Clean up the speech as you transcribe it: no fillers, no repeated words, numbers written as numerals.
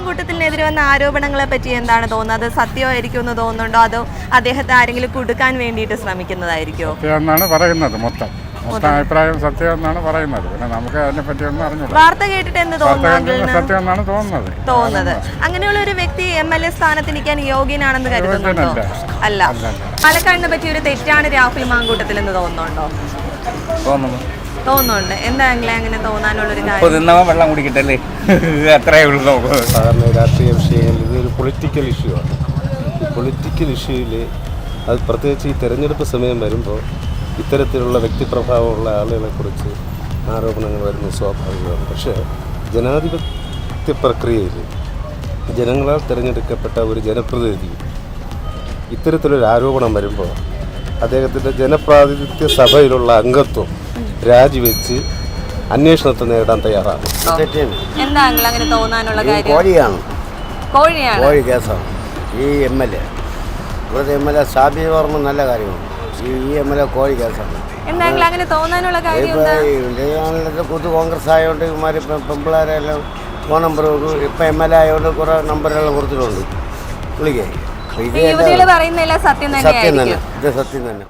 മാങ്കൂട്ടത്തിനെതിരെ വന്ന ആരോപണങ്ങളെ പറ്റി എന്താണ് തോന്നുന്നത്? അത് സത്യമായിരിക്കും എന്ന് തോന്നുന്നുണ്ടോ, അതോ അദ്ദേഹത്തെ ആരെങ്കിലും കുടുക്കാൻ വേണ്ടിയിട്ട് ശ്രമിക്കുന്നതായിരിക്കോ? എന്നാണ് പറയുന്നത്. മൊത്തം അഭിപ്രായം സത്യം എന്നാണ് പറയുന്നത്. പിന്നെ നമുക്ക് അതിനെ പറ്റി ഒന്നും അറിഞ്ഞില്ല. വാർത്ത കേട്ടിട്ട് എന്ത് തോന്നുന്നു? സത്യം എന്നാണ് തോന്നുന്നത്. അങ്ങനെയുള്ള ഒരു വ്യക്തി MLA സ്ഥാനത്ത് നിൽക്കാൻ യോഗ്യനാണെന്ന് കരുതുന്നുണ്ടോ? അല്ല. പാലക്കാടിനെ പറ്റി ഒരു തെറ്റാണ് രാഹുൽ മാങ്കൂട്ടത്തിൽ എന്ന് തോന്നുന്നുണ്ടോ? തോന്നുന്നുണ്ട്. എന്താണെങ്കിലും അങ്ങനെ തോന്നാനുള്ളൊരു കാര്യം വെള്ളം കുടിക്കട്ടല്ലേ, അത്രയേ ഉള്ളൂ. സാധാരണ രാഷ്ട്രീയ വിഷയങ്ങളിൽ ഇതൊരു പൊളിറ്റിക്കൽ ഇഷ്യൂ ആണ്. ഈ പൊളിറ്റിക്കൽ ഇഷ്യൂവിൽ അത് പ്രത്യേകിച്ച് ഈ തെരഞ്ഞെടുപ്പ് സമയം വരുമ്പോൾ ഇത്തരത്തിലുള്ള വ്യക്തിപ്രഭാവമുള്ള ആളുകളെക്കുറിച്ച് ആരോപണങ്ങൾ വരുന്നത് സ്വാഭാവികമാണ്. പക്ഷേ ജനാധിപത്യ പ്രക്രിയയിൽ ജനങ്ങളാൽ തിരഞ്ഞെടുക്കപ്പെട്ട ഒരു ജനപ്രതിനിധി ഇത്തരത്തിലൊരു ആരോപണം വരുമ്പോൾ അദ്ദേഹത്തിൻ്റെ ജനപ്രാതിനിധ്യ സഭയിലുള്ള അംഗത്വം രാജിവെച്ച് അന്വേഷണത്തെ നേടാൻ തയ്യാറാണ്. കോഴി കേസാണ്. ഈ MLA ഇവിടുത്തെ MLA സ്ഥാപിത ഓർമ്മ നല്ല കാര്യമാണ്. ഈ MLA കോഴി കേസാണ്. കോൺഗ്രസ് ആയതുകൊണ്ട് ഇവന്മാർ പെമ്പിളാരെല്ലാം ഫോൺ നമ്പർ ഇപ്പം MLA ആയതുകൊണ്ട് കുറേ നമ്പറുകൾ കൊടുത്തിട്ടുണ്ട് പുള്ളിക്ക്. സത്യം തന്നെ. ഇത് സത്യം തന്നെ.